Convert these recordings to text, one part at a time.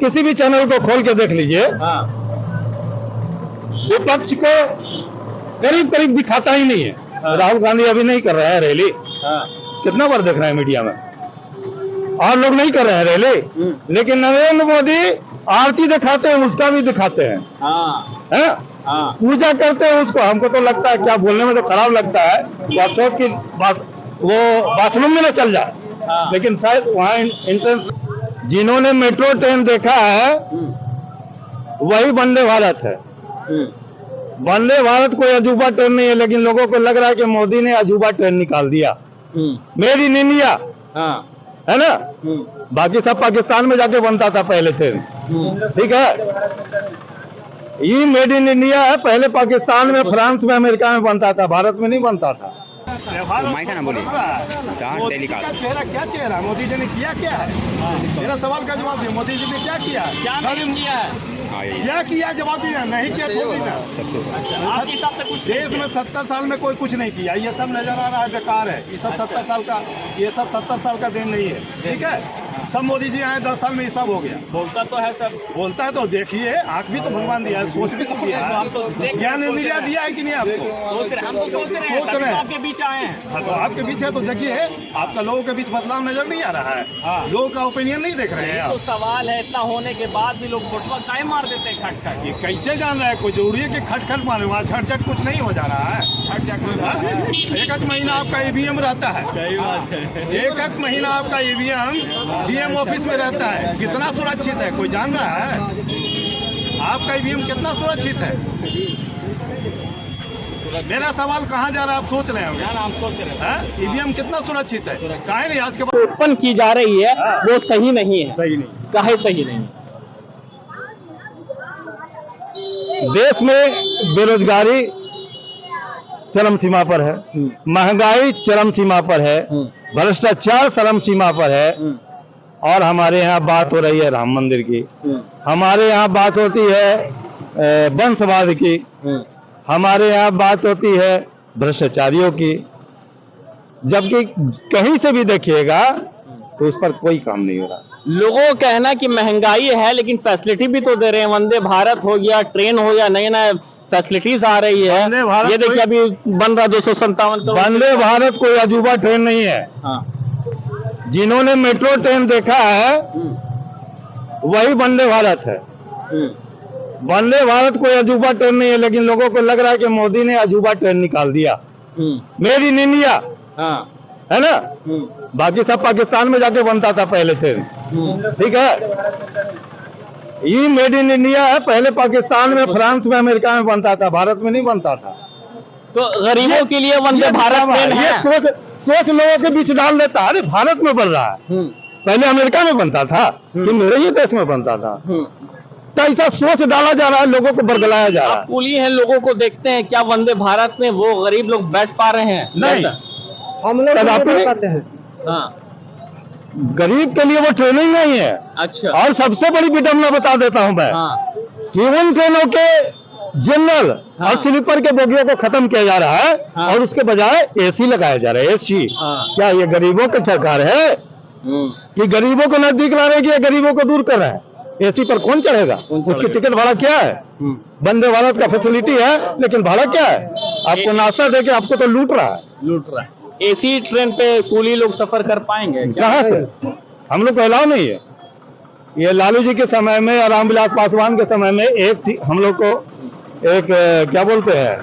किसी भी चैनल को खोल के देख लीजिए, हाँ। विपक्ष को करीब करीब दिखाता ही नहीं है। हाँ। राहुल गांधी अभी नहीं कर रहा है रैली, हाँ। कितना बार देख रहे हैं मीडिया में, और लोग नहीं कर रहे हैं रैली, लेकिन नरेंद्र मोदी आरती दिखाते हैं, उसका भी दिखाते हैं। हाँ। है? हाँ। पूजा करते हैं उसको। हमको तो लगता है, क्या बोलने में तो खराब लगता है, वो अफसोस की वो बाथरूम में न चल जाए। हाँ। लेकिन शायद वहाँ इंट्रेंस, जिन्होंने मेट्रो ट्रेन देखा है वही वंदे भारत है। वंदे भारत कोई अजूबा ट्रेन नहीं है, लेकिन लोगों को लग रहा है कि मोदी ने अजूबा ट्रेन निकाल दिया। मेड इन इंडिया, है ना? बाकी सब पाकिस्तान में जाके बनता था पहले ट्रेन, ठीक है? ये मेड इन इंडिया है, पहले पाकिस्तान में, फ्रांस में, अमेरिका में बनता था, भारत में नहीं बनता था। चेहरा क्या चेहरा मोदी जी ने किया क्या है? मेरा सवाल का जवाब दिया, मोदी जी ने क्या किया? क्या किया? जवाब दिया नहीं किया, छोड़ दीजिए। देश में 70 साल में कोई कुछ नहीं किया, ये सब नजर आ रहा है बेकार है। ये सब 70 साल का, ये सब 70 साल का देन नहीं है, ठीक है? सब मोदी जी आए 10 साल में ये सब हो गया। बोलता तो है सब, बोलता है तो देखिए, आंख भी तो भगवान दिया है, सोच भी तो दिया है, ज्ञान इंद्रिया दिया है कि नहीं आपको? हम तो सोच रहे हैं आपके बीच आए हैं। हाँ, तो आपके बीच है तो देखिए, आपका लोगों के बीच बदलाव नजर नहीं आ रहा है। हाँ। लोगों का ओपिनियन नहीं देख रहे हैं तो आप। सवाल है, इतना होने के बाद भी लोग फोटो काहे मार देते हैं खट खट। ये कैसे जान रहा है? कोई जरूरी है कि खट खट मारे? वहाँ झट कुछ नहीं हो जा रहा है। एक एक महीना आपका ईवीएम रहता है, एक एक महीना आपका ईवीएम डीएम ऑफिस में रहता है। कितना सुरक्षित है कोई जान रहा है? आपका ईवीएम कितना सुरक्षित है? मेरा सवाल कहाँ जा रहा है आप सोच रहे हो? हम सोच रहे हैं ईवीएम कितना सुरक्षित है? काहे नहीं आज के बाद उत्पन्न की जा रही है वो सही नहीं है। सही नहीं, काहे सही नहीं? देश में बेरोजगारी चरम सीमा पर है, महंगाई चरम सीमा पर है, भ्रष्टाचार चरम सीमा पर है, और हमारे यहाँ बात हो रही है राम मंदिर की, हमारे यहाँ बात होती है वंशवाद की, हमारे यहाँ बात होती है भ्रष्टाचारियों की। जबकि कहीं से भी देखिएगा तो उस पर कोई काम नहीं हो रहा। लोगों का कहना कि महंगाई है लेकिन फैसिलिटी भी तो दे रहे हैं। वंदे भारत हो गया, ट्रेन हो गया, नए नए फैसिलिटीज आ रही है। ये देखिए अभी बन रहा 257 करोड़। वंदे भारत कोई अजूबा ट्रेन नहीं है। हाँ। जिन्होंने मेट्रो ट्रेन देखा है वही वंदे भारत है। वंदे भारत कोई अजूबा ट्रेन नहीं है, लेकिन लोगों को लग रहा है कि मोदी ने अजूबा ट्रेन निकाल दिया। मेड इन इंडिया, है ना? बाकी सब पाकिस्तान में जाके बनता था पहले ट्रेन, ठीक है? ये मेड इन इंडिया है, पहले पाकिस्तान में, फ्रांस में, अमेरिका में बनता था, भारत में नहीं बनता था। तो गरीबों के लिए वंदे भारत ट्रेन है। ये सोच लोगों के बीच डाल देता है। अरे भारत में बन रहा है, पहले अमेरिका में बनता था कि मेरे ही देश में बनता था। तो ऐसा सोच डाला जा रहा है, लोगों को बरगलाया जा रहा है। आप कुली हैं, लोगों को देखते हैं, क्या वंदे भारत में वो गरीब लोग बैठ पा रहे हैं? नहीं, हम लोग पाते हैं। हाँ। गरीब के लिए वो ट्रेनिंग नहीं है। अच्छा। और सबसे बड़ी विडम्बना बता देता हूं मैं, कि उन ट्रेनों के जनरल और स्लीपर के बोगियों को खत्म किया जा रहा है, और उसके बजाय एसी लगाया जा रहा है। एसी क्या ये गरीबों की सरकार है कि गरीबों को नजदीक ला रहे हैं, गरीबों को दूर कर रहे हैं? एसी पर कौन चढ़ेगा? उसकी टिकट भाड़ा क्या है? वंदे भारत का फैसिलिटी है, लेकिन भाड़ा क्या है? आपको नाश्ता देके आपको तो लूट रहा है। एसी ट्रेन पे कुली लोग सफर कर पाएंगे? कहाँ से? हम लोग को अलाउ नहीं है। ये लालू जी के समय में और रामविलास पासवान के समय में हम लोग को एक क्या बोलते हैं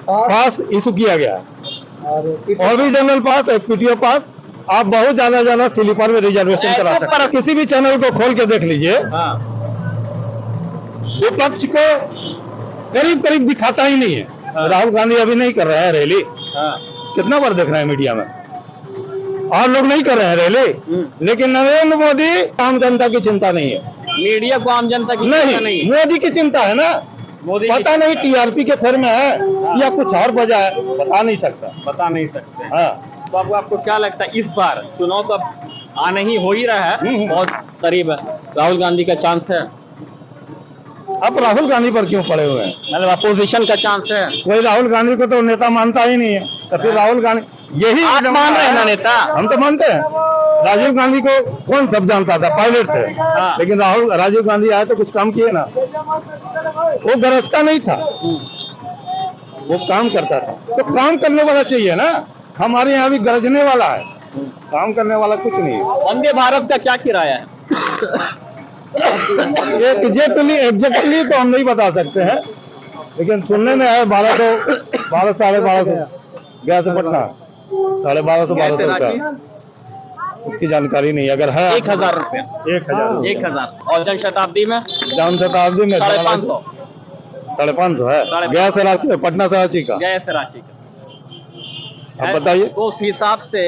पास इशू किया गया, और भी जनरल पास, एक पीटीओ पास। आप बहुत ज्यादा स्लीपर में रिजर्वेशन करा सकते हैं। किसी भी चैनल को खोल के देख लीजिए, विपक्ष को करीब करीब दिखाता ही नहीं है। राहुल गांधी अभी नहीं कर रहा है रैली, कितना बार देख रहे हैं मीडिया में, और लोग नहीं कर रहे हैं रैली, लेकिन नरेंद्र मोदी आम जनता की चिंता नहीं है। मीडिया को आम जनता की चिंता नहीं है। मोदी की चिंता है ना। पता नहीं टीआरपी के फेर में है या कुछ और वजह है, बता नहीं सकते। हाँ। तो आपको क्या लगता है, इस बार चुनाव तो अब आने ही हो ही रहा है, बहुत करीब है, राहुल गांधी का चांस है? अब राहुल गांधी पर क्यों पड़े हुए हैं? मतलब अपोजिशन का चांस है? कोई राहुल गांधी को तो नेता मानता ही नहीं है, तो फिर राहुल गांधी यही आप मान रहे हैं ना नेता? हम तो मानते हैं। राजीव गांधी को कौन सब जानता था, पायलट थे। लेकिन राजीव गांधी आए तो कुछ काम किए ना। वो गरजता नहीं था, वो काम करता था। तो काम करने वाला चाहिए ना। हमारे यहाँ भी गरजने वाला है, काम करने वाला कुछ नहीं है। वंदे भारत का क्या किराया है? एग्जैक्टली तो हम नहीं बता सकते हैं, लेकिन सुनने में है 1200 साढ़े 1200 गया से पटना, 1250 का। उसकी जानकारी नहीं, अगर है 1000 रुपया। 1000 और जन शताब्दी में 550। 550 है गया से रांची, पटना से रांची का। गया से रांची का। अब बताइए, तो उस हिसाब से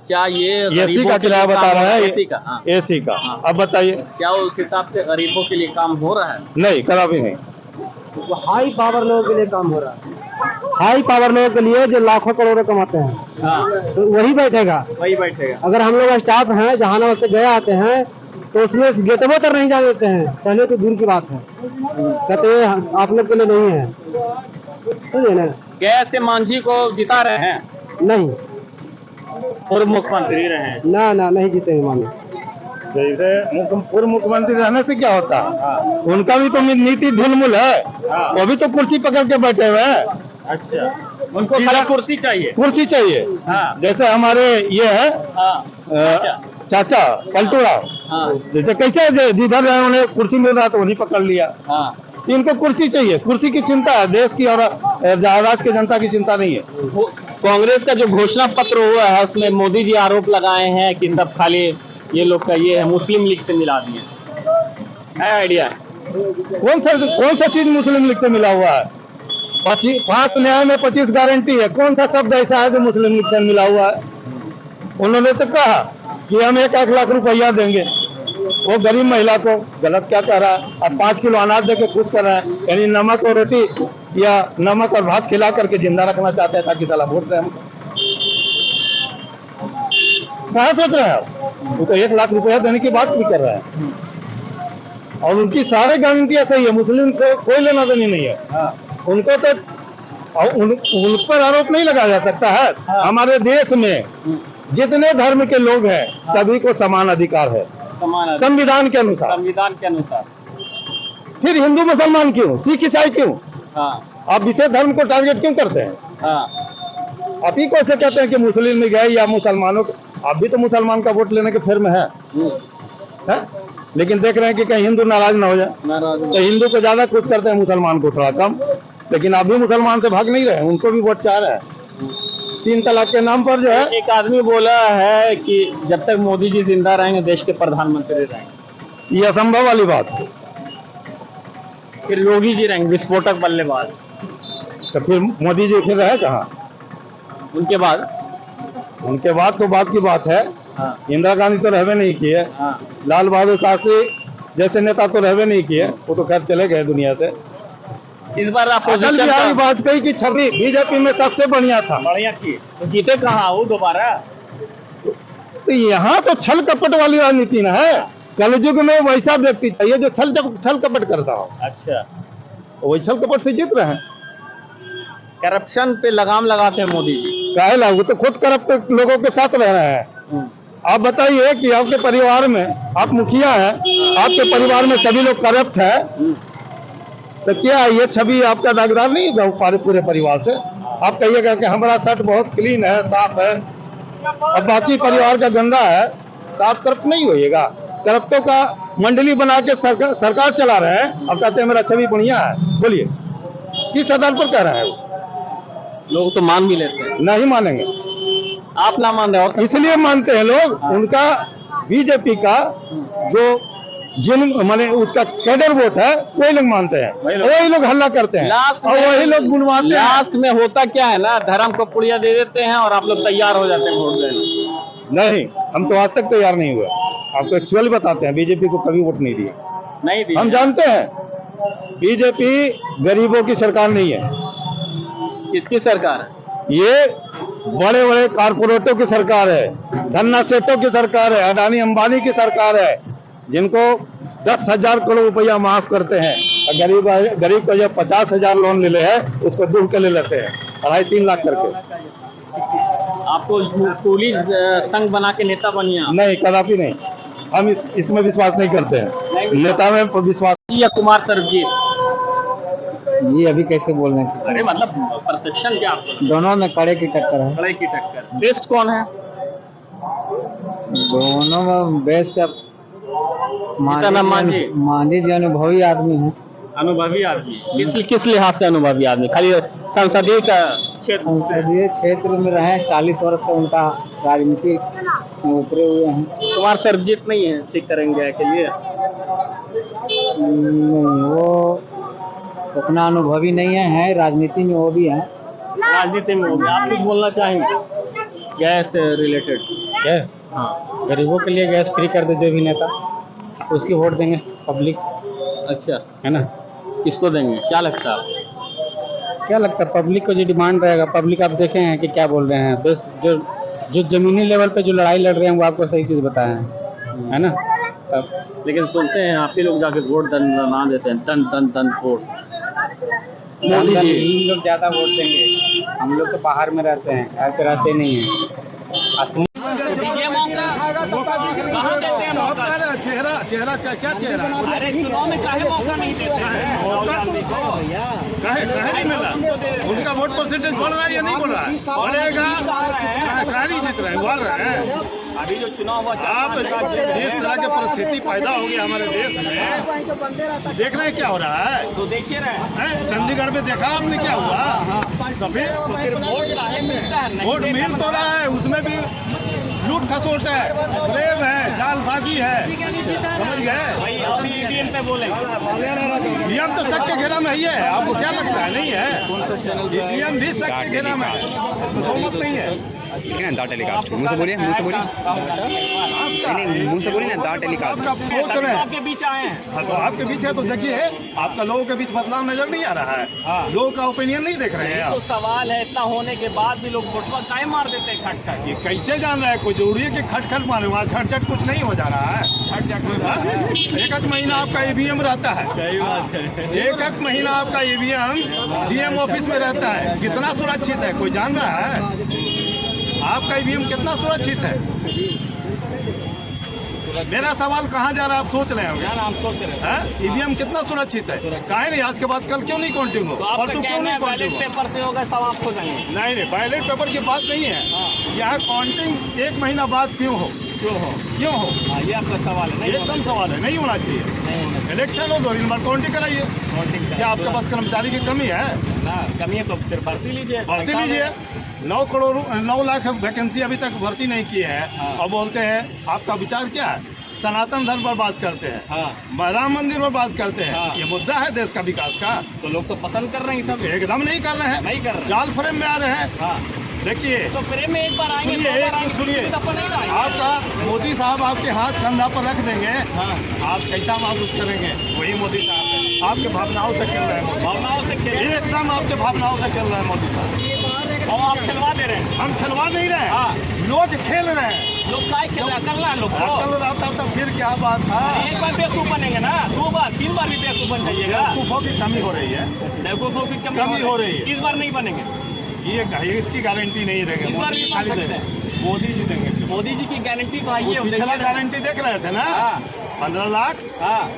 क्या ये एसी का किराया बता रहा है? एसी का, हाँ। एसी का। अब बताइए, क्या उस हिसाब से गरीबों के लिए काम हो रहा है? नहीं, कदा भी नहीं। वो हाई पावर लोगों के लिए काम हो रहा है। हाई पावर लोगों के लिए जो लाखों करोड़ों कमाते हैं, हाँ, तो वही बैठेगा। वही बैठेगा। अगर हम लोग स्टाफ हैं जहानाबाद से गए आते हैं तो उसमें गेटों तक नहीं जा देते हैं, चलिए तो दूर की बात है, कहते हैं आप लोग के लिए नहीं है, समझे ना। गया से मांझी को जिता रहे हैं? नहीं, पूर्व मुख्यमंत्री रहे हैं। ना नहीं जीते हैं मानो। जैसे पूर्व मुख्यमंत्री रहने से क्या होता है? उनका भी तो नीति ढुलमुल है। वो भी तो कुर्सी पकड़ के बैठे हुए हैं। अच्छा, उनको खाली कुर्सी चाहिए। कुर्सी चाहिए। हाँ। जैसे हमारे ये है चाचा पलटू राव, जैसे कैसे जिधर रहे उन्हें कुर्सी मिल रहा तो उन्हीं पकड़ लिया। इनको कुर्सी चाहिए, कुर्सी की चिंता है देश की और राज्य की जनता की चिंता नहीं है। कांग्रेस का जो घोषणा पत्र हुआ है उसमें मोदी जी आरोप लगाए हैं कि सब खाली ये लोग का ये है, मुस्लिम लीग से मिला दिए है। आइडिया कौन सा चीज मुस्लिम लीग से मिला हुआ है? 5 न्याय में 25 गारंटी है। कौन सा शब्द ऐसा है जो मुस्लिम लीग से मिला हुआ है? उन्होंने तो कहा कि हम 1 लाख रुपया देंगे वो गरीब महिला को। गलत क्या कह रहा है? अब 5 किलो अनाज देके खुश कर रहा है, यानी नमक और रोटी या नमक और भात खिला करके जिंदा रखना चाहते हैं ताकि साला वोट दें हमको। कहाँ सोच रहे हैं आप? वो तो 1 लाख रुपया देने की बात भी कर रहा है और उनकी सारी गारंटियां सही है, मुस्लिम से कोई लेना देनी नहीं है। उनको तो उन पर आरोप नहीं लगाया जा सकता है। हमारे देश में जितने धर्म के लोग हैं सभी को समान अधिकार है, संविधान के अनुसार। फिर हिंदू मुसलमान क्यों, सिख ईसाई क्यों? आप विशेष धर्म को टारगेट क्यों करते हैं? आप ही को ऐसे कहते हैं कि मुस्लिम में गए या मुसलमानों को। आप भी तो मुसलमान का वोट लेने के फेर में है? लेकिन देख रहे हैं कि कहीं हिंदू नाराज ना हो जाए, तो हिंदू को ज्यादा खुश करते हैं, मुसलमान को थोड़ा कम। लेकिन आप भी मुसलमान से भाग नहीं रहे, उनको भी वोट चाह रहे हैं। 3 तलाक के नाम पर जो है, एक आदमी बोला है कि जब तक मोदी जी जिंदा रहेंगे देश के प्रधानमंत्री रहेंगे। ये असंभव वाली बात है। फिर योगी जी रहेंगे विस्फोटक बल्लेबाज, तो फिर मोदी जी फिर रहे कहाँ? उनके बाद तो बात की बात है। इंदिरा गांधी तो रहवे नहीं किए, लाल बहादुर शास्त्री जैसे नेता तो रहवे नहीं किए, वो तो खैर चले गए दुनिया से। इस बार अटल बिहारी वाजपेयी की छवि बीजेपी में सबसे बढ़िया था। बढ़िया थी, तो जीते कहाँ वो दोबारा? तो यहाँ तो छल कपट वाली राजनीति ना है। कलयुग में वैसा व्यक्ति चाहिए जो छल कपट करता हो। अच्छा, वही छल कपट से जीत रहे हैं। करप्शन पे लगाम लगाते हैं मोदी जी। काहे ला? वो तो खुद करप्ट लोगों के साथ रह रहे हैं। आप बताइए कि आपके परिवार में, आप मुखिया हैं, आपके परिवार में सभी लोग करप्ट है, तो क्या ये छवि आपका दागदार नहीं होगा पूरे परिवार से? आप कहिएगा कि हमारा शर्ट बहुत क्लीन है, साफ है, और बाकी परिवार का गंदा है, तो आप करप्ट नहीं होइएगा। करप्टों का मंडली बना के सरकार चला रहे हैं और कहते हैं मेरा छवि बढ़िया है। बोलिए किस आधार पर कह रहे हैं? वो लोग तो मान भी लेते हैं। नहीं मानेंगे, आप ना मान रहे हो, इसलिए मानते हैं लोग। उनका बीजेपी का जो माने उसका कैडर वोट है, वही लोग मानते हैं, वही लोग हल्ला करते हैं और वही लोग बुलवाते हैं। लास्ट में होता क्या है ना, धर्म को पुड़िया दे देते हैं और आप लोग तैयार हो जाते हैं वोट देने। नहीं, हम तो आज तक तैयार नहीं हुए। आपको एक्चुअली बताते हैं, बीजेपी को कभी वोट नहीं दिए। नहीं दिए। हम जानते हैं बीजेपी गरीबों की सरकार नहीं है। किसकी सरकार है? ये बड़े बड़े कारपोरेटों की सरकार है, धन्ना सेठों की सरकार है, अडानी अंबानी की सरकार है, जिनको 10,000 करोड़ रुपया माफ करते हैं और गरीब को जब 50,000 लोन ले है उसको डूब के ले लेते हैं 2.5-3 लाख करके। आपको टोली संघ बना के नेता बनिए आप? नहीं, कदापि नहीं। हम इसमें विश्वास नहीं करते हैं, नेता में विश्वास। या कुमार सरबजीत? ये अभी कैसे बोल रहे हैं? अरे मतलब परसेप्शन क्या आपको? दोनों में कड़े की टक्कर है। कड़े की टक्कर। बेस्ट कौन है? दोनों में बेस्ट अब मांझी। मांझी जी अनुभवी आदमी है। अनुभवी आदमी। किस लिहाज से अनुभवी आदमी? खाली संसदीय का क्षेत्र, संसदीय क्षेत्र में रहे, 40 वर्ष से उनका राजनीति में उतरे हुए हैं। कुमार सरबजीत नहीं है ठीक करेंगे के लिए? नहीं, वो उतना अनुभवी नहीं है राजनीति में, वो भी है। राजनीति में होगी। आप कुछ बोलना चाहेंगे गैस से रिलेटेड? गैस, हाँ, गरीबों के लिए गैस फ्री कर दे जो भी नेता, उसकी वोट देंगे पब्लिक, अच्छा है ना? किसको देंगे? क्या लगता है आपको? क्या लगता है पब्लिक को जो डिमांड रहेगा, पब्लिक आप देखे हैं कि क्या बोल रहे हैं, बस जो जमीनी लेवल पे जो लड़ाई लड़ रहे हैं वो आपको सही चीज़ बताए हैं, है ना? अब लेकिन सुनते हैं आप ही लोग जाके वोट दना देते हैं, तन तन तन वोट। मोदी जी लोग ज़्यादा वोट देंगे, हम लोग तो बाहर में रहते हैं, घर पे रहते नहीं हैं। ये मौका कहाँ देते हैं मौका? चेहरा क्या चेहरा? अरे चुनाव में काहे मौका नहीं देते हैं राहुल गांधी को? काहे नहीं मिला? उनका वोट परसेंटेज बढ़ रहा है या नहीं बढ़ रहा है? बढ़ेगा। काहे नहीं जीत रहे हैं, बढ़ रहे हैं। अभी जो चुनाव हुआ आप जिस तरह की परिस्थिति पैदा हो गई हमारे देश में, देख रहे हैं क्या हो रहा है? तो देखिए रहे हैं? चंडीगढ़ में देखा आपने क्या हुआ? तो फिर वोट काहे मिलता है? नहीं वोट देते मिल तो रहा है, उसमें भी लूट खसोट है, प्रेम है, जालसाजी है, समझ गए? भाई अभी ईवीएम पे बोलेंगे। ईवीएम तो शक के घेरा में ही है, आपको क्या लगता है नहीं है? ईवीएम भी शक के घेरा में है, तो दो मत नहीं है। दा टेलीकास्ट मुंह से बोलिए, मुंह से बोलिए, नहीं मुंह से बोलिए ना, दा टेलीकास्ट। आपका सोच रहे हैं, आपके बीच आए हैं। हाँ, तो आपके बीच है तो देखिए, आपका लोगों के बीच बदलाव नजर नहीं आ रहा है, लोगों का ओपिनियन नहीं देख रहे हैं तो आप। सवाल है, इतना होने के बाद भी लोग वोटवा काहे मार देते हैं खट खट? ये कैसे जान रहा है? कोई जरूरी है कि खट खट मारे? वहाँ झट झट कुछ नहीं हो जा रहा है। एक महीना आपका ईवीएम रहता है, एक महीना आपका ईवीएम डीएम ऑफिस में रहता है, कितना सुरक्षित है कोई जान रहा है? आपका ईवीएम कितना सुरक्षित है? मेरा सवाल कहाँ जा रहा है आप सोच रहे होंगे? हम सोच रहे हैं ईवीएम कितना सुरक्षित है? काहे नहीं आज के बाद कल क्यों नहीं काउंटिंग हो? तो आपका परसों क्यों कहना नहीं है बैलेट काउंटिंग हो? पेपर से होगा समाप्त हो जाएंगे? नहीं नहीं, बैलेट पेपर की बात नहीं है, यहाँ काउंटिंग 1 महीना बाद क्यों हो? क्यों हो? हाँ, ये आपका सवाल है। नहीं एकदम सवाल है, नहीं होना चाहिए। नहीं होना इलेक्शन हो 2 दिन बाद काउंटिंग कराइए। चाहिए। क्या आपके पास कर्मचारी की कमी है? ना कमी है तो फिर भर्ती लीजिए। भर्ती लीजिए। 9 लाख वैकेंसी अभी तक भर्ती नहीं की है, हाँ। और बोलते हैं आपका विचार क्या है? सनातन धर्म पर बात करते हैं, हाँ। राम मंदिर पर बात करते हैं, हाँ। ये मुद्दा है देश का विकास का। तो लोग तो पसंद कर रहे हैं सब। एकदम नहीं कर रहे हैं, नहीं कर रहे। जाल फ्रेम में आ रहे हैं। हाँ, देखिए, तो फ्रेम में एक बार आएंगे, सुनिए, दो बार एक आएंगे, सुनिए, तीसरी दफा नहीं आएंगे। आपका मोदी साहब आपके हाथ कंधा पर रख देंगे, हाँ। आप कैसा महसूस करेंगे? वही मोदी साहब है, आपके भावनाओं से खेल रहे हैं मोदी। भावनाओं से खेल एकदम आपके भावनाओं से खेल रहे हैं मोदी साहब। और आप खिलवा दे रहे हैं। हम खिलवा नहीं रहे हैं, हाँ। लोग खेल रहे हैं। लोग काय खेल रहे हैं? कर रहा है लोग को। कल रहता तो फिर क्या बात था? एक बार बेवकूफ बनेंगे ना, 2 बार 3 बार भी बेवकूफ बन जाइएगा। बेवकूफों की कमी हो रही है, बेवकूफों की कमी हो रही है। इस बार नहीं बनेंगे। ये इसकी गारंटी नहीं रहेगी। इस बार भी बन खाली सकते देंगे। हैं। मोदी जी देंगे। मोदी जी की गारंटी तो आई है। पिछला गारंटी देख रहे थे ना, हाँ। 15 लाख, हाँ,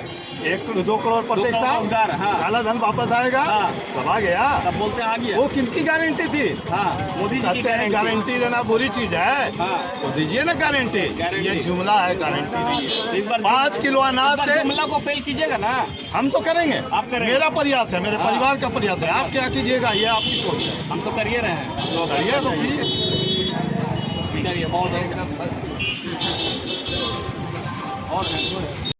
1-2 करोड़ प्रत्येक 2 करोड़ साल, रोजगार, हाँ। काला धन वापस आएगा, हाँ। सब आ गया। सब बोलते हैं आ गया। वो किनकी गारंटी थी? हाँ, मोदी जी की कहते हैं गारंटी देना बुरी चीज है, हाँ। तो दीजिए ना गारंटी। गारंटी। ये जुमला है, गारंटी नहीं है। इस बार 5 किलो अनाज से जुमला को फेल कीजिएगा ना। हम तो करेंगे, आप करेंगे। मेरा प्रयास है, मेरे हाँ। परिवार का प्रयास है। आप क्या कीजिएगा ये आपकी सोच है। हम तो करिए रहे हैं। तो करिए तो प्लीज। चलिए, बहुत अच्छा। और है